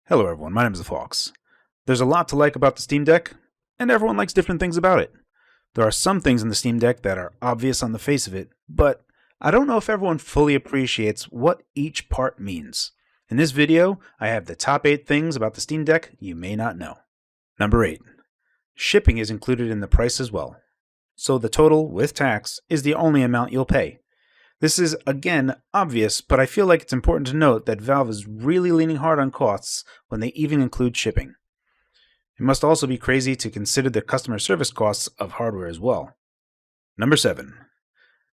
Hello everyone, my name is Phawx. There's a lot to like about the Steam Deck, and everyone likes different things about it. There are some things in the Steam Deck that are obvious on the face of it, but I don't know if everyone fully appreciates what each part means. In this video, I have the top 8 things about the Steam Deck you may not know. Number 8. Shipping is included in the price as well. So the total, with tax, is the only amount you'll pay. This is, again, obvious, but I feel like it's important to note that Valve is really leaning hard on costs when they even include shipping. It must also be crazy to consider the customer service costs of hardware as well. Number 7.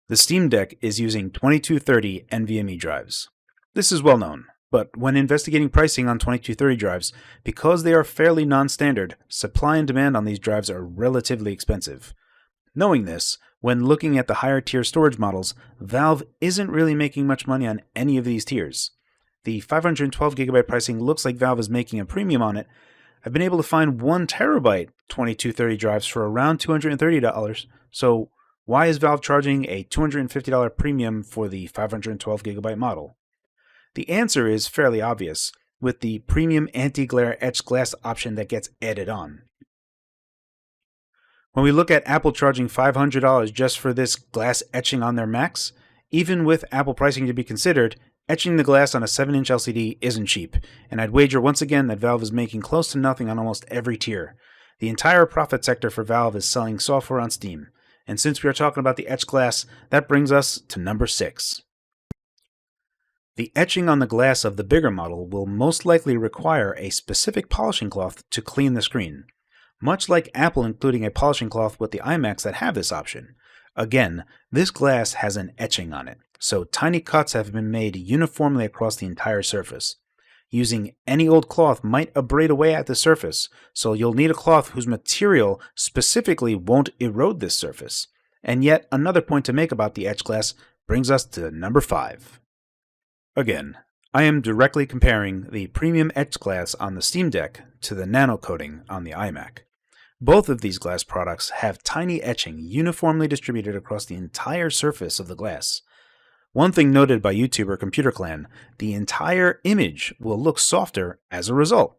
The Steam Deck is using 2230 NVMe drives. This is well known, but when investigating pricing on 2230 drives, because they are fairly non-standard, supply and demand on these drives are relatively expensive. Knowing this, when looking at the higher tier storage models, Valve isn't really making much money on any of these tiers. The 512GB pricing looks like Valve is making a premium on it. I've been able to find 1TB 2230 drives for around $230, so why is Valve charging a $250 premium for the 512GB model? The answer is fairly obvious, with the premium anti-glare etched glass option that gets added on. When we look at Apple charging $500 just for this glass etching on their Macs, even with Apple pricing to be considered, etching the glass on a 7-inch LCD isn't cheap, and I'd wager once again that Valve is making close to nothing on almost every tier. The entire profit sector for Valve is selling software on Steam, and since we are talking about the etched glass, that brings us to number 6. The etching on the glass of the bigger model will most likely require a specific polishing cloth to clean the screen. Much like Apple including a polishing cloth with the iMacs that have this option. Again, this glass has an etching on it, so tiny cuts have been made uniformly across the entire surface. Using any old cloth might abrade away at the surface, so you'll need a cloth whose material specifically won't erode this surface. And yet another point to make about the etched glass brings us to number 5. Again, I am directly comparing the premium etched glass on the Steam Deck to the nano coating on the iMac. Both of these glass products have tiny etching uniformly distributed across the entire surface of the glass. One thing noted by YouTuber Computer Clan, the entire image will look softer as a result.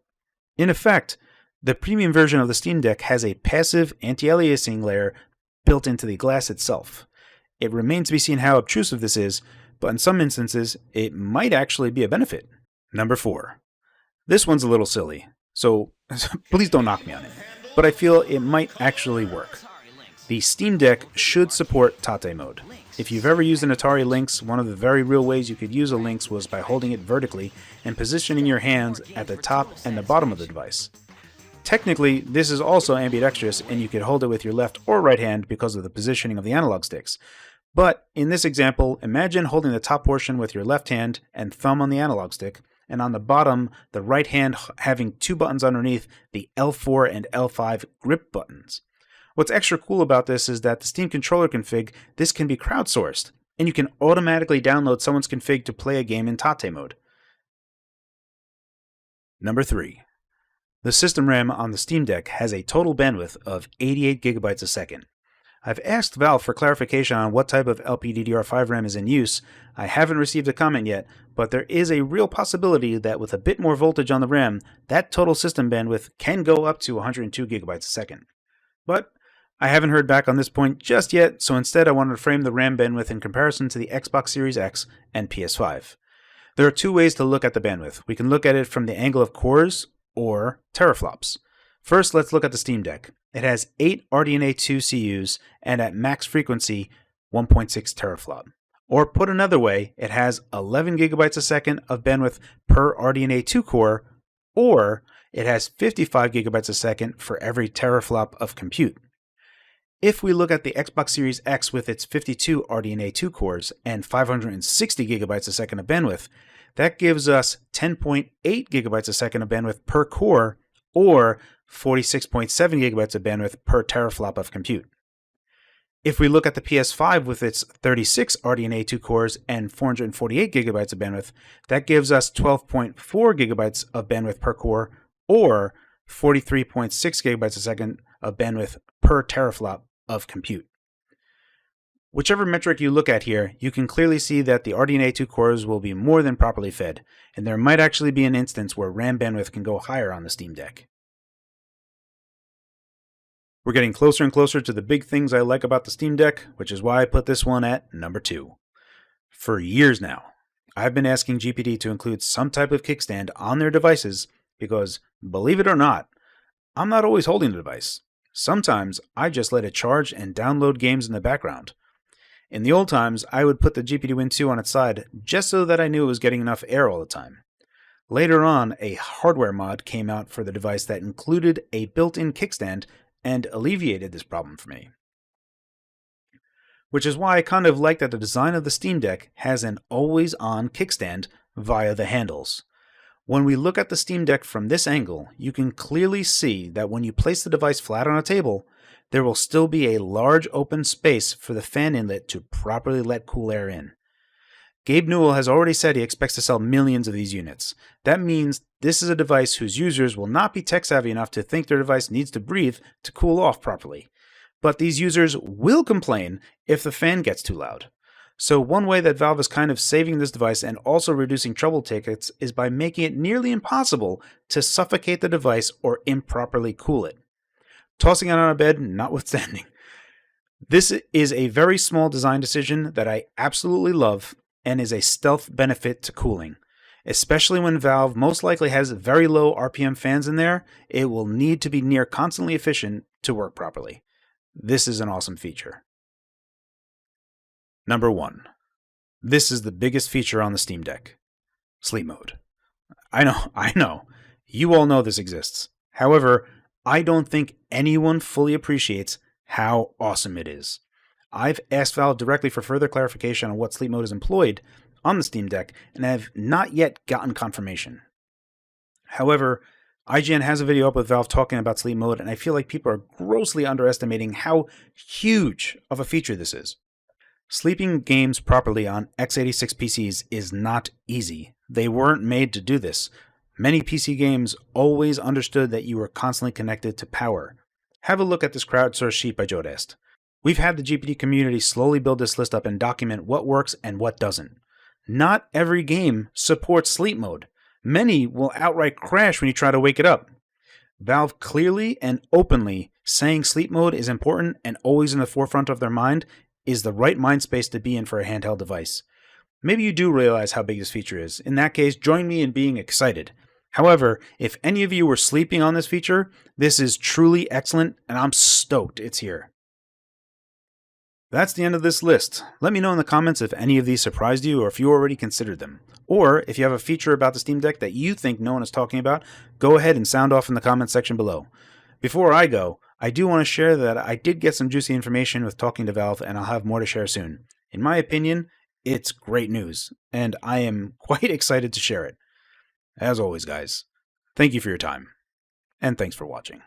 In effect, the premium version of the Steam Deck has a passive anti-aliasing layer built into the glass itself. It remains to be seen how obtrusive this is, but in some instances, it might actually be a benefit. Number 4. This one's a little silly, so please don't knock me on it, but I feel it might actually work. The Steam Deck should support Tate mode. If you've ever used an Atari Lynx, one of the very real ways you could use a Lynx was by holding it vertically and positioning your hands at the top and the bottom of the device. Technically, this is also ambidextrous and you could hold it with your left or right hand because of the positioning of the analog sticks. But in this example, imagine holding the top portion with your left hand and thumb on the analog stick, and on the bottom, the right hand having 2 buttons underneath, the L4 and L5 grip buttons. What's extra cool about this is that the Steam controller config, this can be crowdsourced, and you can automatically download someone's config to play a game in Tate mode. Number 3. The system RAM on the Steam Deck has a total bandwidth of 88GB a second. I've asked Valve for clarification on what type of LPDDR5 RAM is in use. I haven't received a comment yet, but there is a real possibility that with a bit more voltage on the RAM, that total system bandwidth can go up to 102GB a second. But I haven't heard back on this point just yet, so instead I wanted to frame the RAM bandwidth in comparison to the Xbox Series X and PS5. There are 2 ways to look at the bandwidth. We can look at it from the angle of cores or teraflops. First, let's look at the Steam Deck. It has 8 RDNA 2 CUs and at max frequency 1.6 teraflop. Or put another way, it has 11GB a second of bandwidth per RDNA 2 core, or it has 55GB a second for every teraflop of compute. If we look at the Xbox Series X with its 52 RDNA 2 cores and 560GB a second of bandwidth, that gives us 10.8GB a second of bandwidth per core, or 46.7GB of bandwidth per teraflop of compute. If we look at the PS5 with its 36 RDNA 2 cores and 448GB of bandwidth, that gives us 12.4GB of bandwidth per core, or 43.6GB a second of bandwidth per teraflop of compute. Whichever metric you look at here, you can clearly see that the RDNA 2 cores will be more than properly fed, and there might actually be an instance where RAM bandwidth can go higher on the Steam Deck. We're getting closer and closer to the big things I like about the Steam Deck, which is why I put this one at number 2. For years now, I've been asking GPD to include some type of kickstand on their devices because, believe it or not, I'm not always holding the device. Sometimes I just let it charge and download games in the background. In the old times, I would put the GPD Win 2 on its side just so that I knew it was getting enough air all the time. Later on, a hardware mod came out for the device that included a built-in kickstand and alleviated this problem for me. Which is why I kind of like that the design of the Steam Deck has an always-on kickstand via the handles. When we look at the Steam Deck from this angle, you can clearly see that when you place the device flat on a table, there will still be a large open space for the fan inlet to properly let cool air in. Gabe Newell has already said he expects to sell millions of these units. That means this is a device whose users will not be tech savvy enough to think their device needs to breathe to cool off properly. But these users will complain if the fan gets too loud. So one way that Valve is kind of saving this device and also reducing trouble tickets is by making it nearly impossible to suffocate the device or improperly cool it. Tossing it on a bed notwithstanding. This is a very small design decision that I absolutely love and is a stealth benefit to cooling. Especially when Valve most likely has very low RPM fans in there, it will need to be near constantly efficient to work properly. This is an awesome feature. Number 1. This is the biggest feature on the Steam Deck. Sleep mode. I know. You all know this exists. However, I don't think anyone fully appreciates how awesome it is. I've asked Valve directly for further clarification on what sleep mode is employed on the Steam Deck, and I have not yet gotten confirmation. However, IGN has a video up with Valve talking about sleep mode, and I feel like people are grossly underestimating how huge of a feature this is. Sleeping games properly on x86 PCs is not easy. They weren't made to do this. Many PC games always understood that you were constantly connected to power. Have a look at this crowdsourced sheet by Jodast. We've had the GPD community slowly build this list up and document what works and what doesn't. Not every game supports sleep mode. Many will outright crash when you try to wake it up. Valve clearly and openly saying sleep mode is important and always in the forefront of their mind is the right mind space to be in for a handheld device. Maybe you do realize how big this feature is. In that case, join me in being excited. However, if any of you were sleeping on this feature, this is truly excellent and I'm stoked it's here. That's the end of this list. Let me know in the comments if any of these surprised you or if you already considered them. Or if you have a feature about the Steam Deck that you think no one is talking about, go ahead and sound off in the comments section below. Before I go, I do want to share that I did get some juicy information with talking to Valve and I'll have more to share soon. In my opinion, it's great news, and I am quite excited to share it. As always, guys, thank you for your time, and thanks for watching.